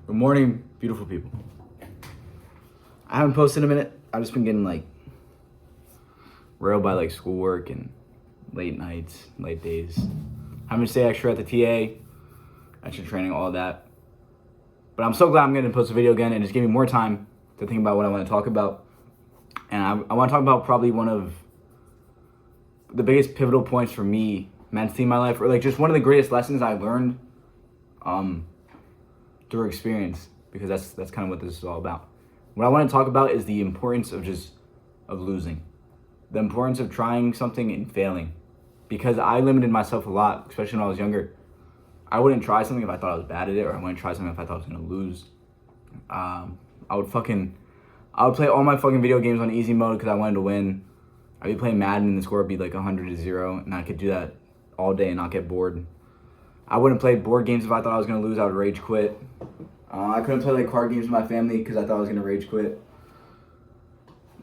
Good morning, beautiful people. I haven't posted in a minute. I've just been getting railed by schoolwork and late nights, late days. Having to stay extra at the TA, extra training, all that. But I'm so glad I'm going to post a video again and just give me more time to think about what I want to talk about. And I want to talk about probably one of the biggest pivotal points for me mentally in my life, or just one of the greatest lessons I learned through experience, because that's kind of what this is all about. What I want to talk about is the importance of losing, the importance of trying something and failing, because I limited myself a lot, especially when I was younger. I wouldn't try something if I thought I was bad at it, or I wouldn't try something if I thought I was gonna lose. I would play all my fucking video games on easy mode because I wanted to win. I'd be playing Madden and the score would be 100-0, and I could do that all day and not get bored. I wouldn't play board games if I thought I was gonna lose. I would rage quit. I couldn't play card games with my family because I thought I was gonna rage quit.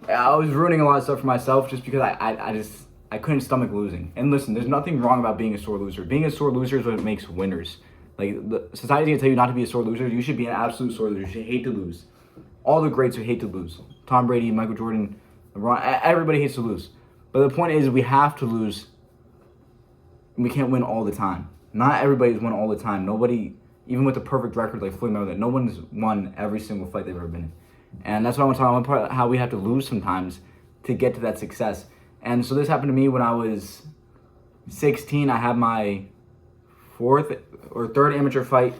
I was ruining a lot of stuff for myself just because I couldn't stomach losing. And listen, there's nothing wrong about being a sore loser. Being a sore loser is what makes winners. The society's gonna tell you not to be a sore loser. You should be an absolute sore loser. You should hate to lose. All the greats who hate to lose. Tom Brady, Michael Jordan, LeBron, everybody hates to lose. But the point is, we have to lose. We can't win all the time. Not everybody's won all the time. Nobody, even with a perfect record like Floyd Mayweather, no one's won every single fight they've ever been in. And that's what I want to talk about, how we have to lose sometimes to get to that success. And so this happened to me when I was 16. I had my fourth or third amateur fight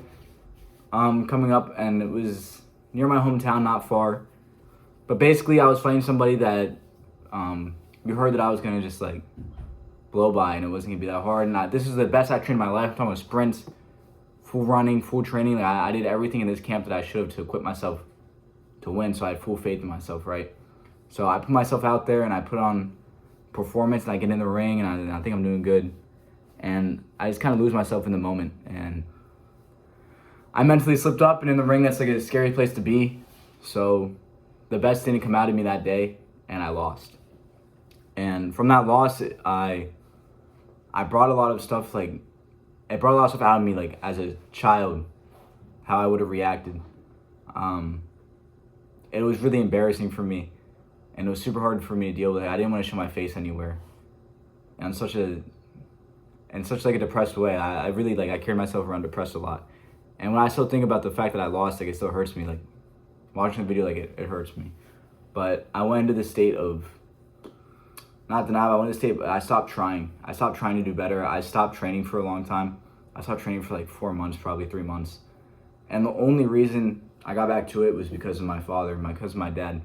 coming up, and it was near my hometown, not far. But basically, I was fighting somebody that you heard that I was going to just blow by, and it wasn't going to be that hard. And this is the best I trained in my life. I'm talking about sprints, full running, full training. I did everything in this camp that I should have to equip myself to win, so I had full faith in myself, right? So I put myself out there, and I put on performance, and I get in the ring, and I think I'm doing good. And I just kind of lose myself in the moment. And I mentally slipped up, and in the ring, that's a scary place to be. So the best didn't come out of me that day, and I lost. And from that loss, I brought a lot of stuff, it brought a lot of stuff out of me, as a child, how I would have reacted. It was really embarrassing for me, and it was super hard for me to deal with it. I didn't want to show my face anywhere. And in such a depressed way. I really, I carried myself around depressed a lot. And when I still think about the fact that I lost, it still hurts me. Watching the video, it hurts me. But I went into the state of, not denial, I went into the state, but I stopped trying. I stopped trying to do better. I stopped training for a long time. I stopped training for 4 months, probably 3 months. And the only reason I got back to it was because of my father, because of my dad.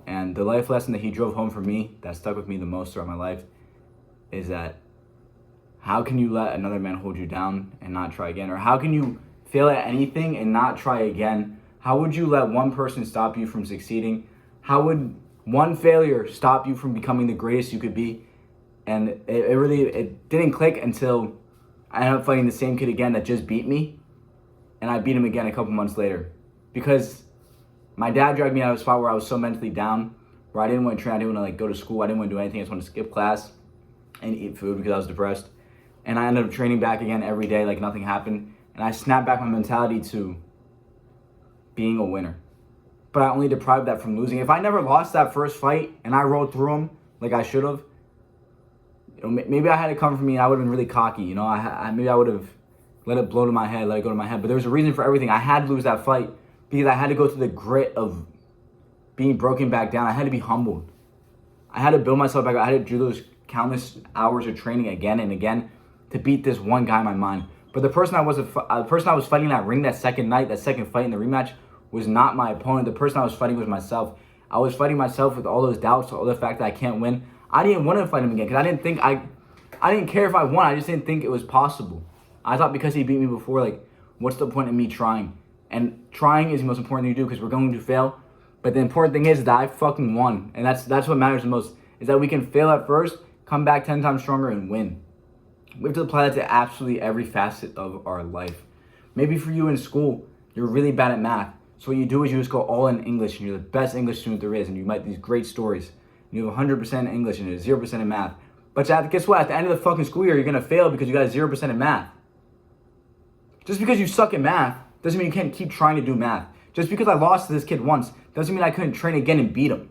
And the life lesson that he drove home for me, that stuck with me the most throughout my life, is that how can you let another man hold you down and not try again? Or how can you fail at anything and not try again? How would you let one person stop you from succeeding? How would one failure stop you from becoming the greatest you could be? And it didn't click until I ended up fighting the same kid again that just beat me. And I beat him again a couple months later. Because my dad dragged me out of a spot where I was so mentally down, where I didn't want to train, I didn't want to go to school, I didn't want to do anything, I just wanted to skip class and eat food because I was depressed. And I ended up training back again every day like nothing happened. And I snapped back my mentality to being a winner. But I only deprived that from losing. If I never lost that first fight and I rolled through them like I should have, maybe I had it come from me and I would have been really cocky. Maybe I would have let it blow to my head, let it go to my head. But there was a reason for everything. I had to lose that fight because I had to go through the grit of being broken back down. I had to be humbled. I had to build myself back up. I had to do those countless hours of training again and again to beat this one guy in my mind. But the person I was fighting in that ring that second night, that second fight in the rematch, was not my opponent. The person I was fighting was myself. I was fighting myself with all those doubts, all the fact that I can't win. I didn't want to fight him again because I didn't care if I won. I just didn't think it was possible. I thought because he beat me before, what's the point in me trying? And trying is the most important thing to do because we're going to fail. But the important thing is that I fucking won. And that's what matters the most, is that we can fail at first, come back 10 times stronger, and win. We have to apply that to absolutely every facet of our life. Maybe for you in school, you're really bad at math. So what you do is you just go all in English, and you're the best English student there is, and you write these great stories. And you have 100% in English and 0% in math. But guess what? At the end of the fucking school year, you're going to fail because you got 0% in math. Just because you suck at math doesn't mean you can't keep trying to do math. Just because I lost to this kid once doesn't mean I couldn't train again and beat him.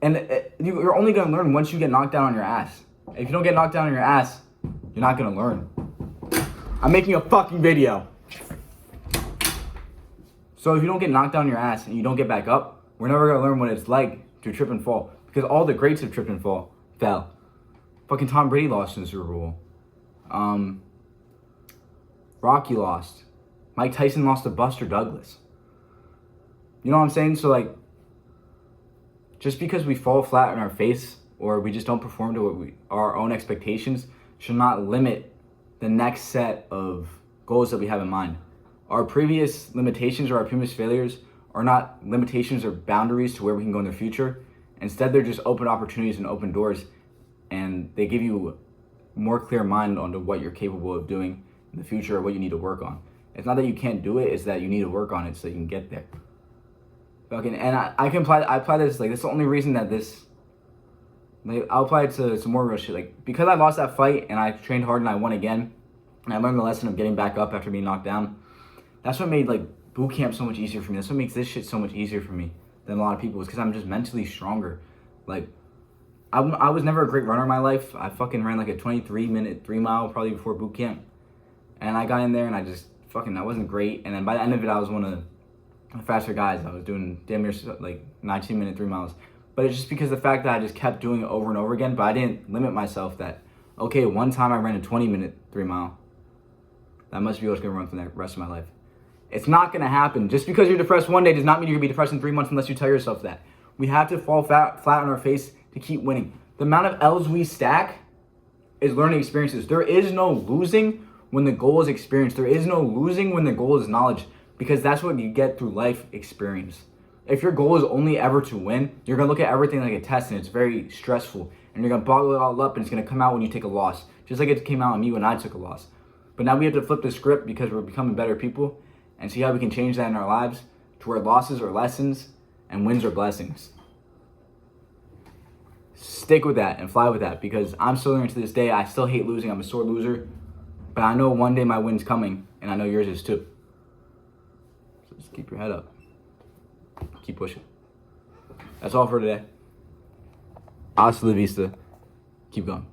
And you're only going to learn once you get knocked down on your ass. If you don't get knocked down on your ass, you're not going to learn. I'm making a fucking video. So if you don't get knocked down on your ass and you don't get back up, we're never going to learn what it's like to trip and fall. Because all the greats have tripped and fell. Fucking Tom Brady lost in the Super Bowl. Rocky lost. Mike Tyson lost to Buster Douglas. You know what I'm saying? So like, just because we fall flat on our face or we just don't perform to what our own expectations should not limit the next set of goals that we have in mind. Our previous limitations or our previous failures are not limitations or boundaries to where we can go in the future. Instead, they're just open opportunities and open doors, and they give you more clear mind onto what you're capable of doing in the future or what you need to work on. It's not that you can't do it, it's that you need to work on it so you can get there. And I can apply this, like, that's the only reason that this, like, I'll apply it to some more real shit. Like, because I lost that fight and I trained hard and I won again, and I learned the lesson of getting back up after being knocked down, that's what made, like, boot camp so much easier for me. That's what makes this shit so much easier for me than a lot of people, is because I'm just mentally stronger. Like, I was never a great runner in my life. I fucking ran like a 23-minute 3-mile probably before boot camp. And I got in there and I wasn't great. And then by the end of it, I was one of the faster guys. I was doing damn near like 19-minute 3 miles. But it's just because the fact that I just kept doing it over and over again, but I didn't limit myself that, okay, one time I ran a 20-minute 3-mile. That must be what's going to run for the rest of my life. It's not going to happen. Just because you're depressed one day does not mean you're going to be depressed in 3 months unless you tell yourself that. We have to fall flat on our face to keep winning. The amount of L's we stack is learning experiences. There is no losing when the goal is experience. There is no losing when the goal is knowledge, because that's what you get through life experience. If your goal is only ever to win, you're going to look at everything like a test, and it's very stressful. And you're going to bottle it all up, and it's going to come out when you take a loss. Just like it came out on me when I took a loss. But now we have to flip the script because we're becoming better people and see how we can change that in our lives to where losses are lessons and wins are blessings. Stick with that and fly with that, because I'm still learning to this day. I still hate losing. I'm a sore loser. But I know one day my win's coming, and I know yours is too. So just keep your head up. Keep pushing. That's all for today. Hasta la vista. Keep going.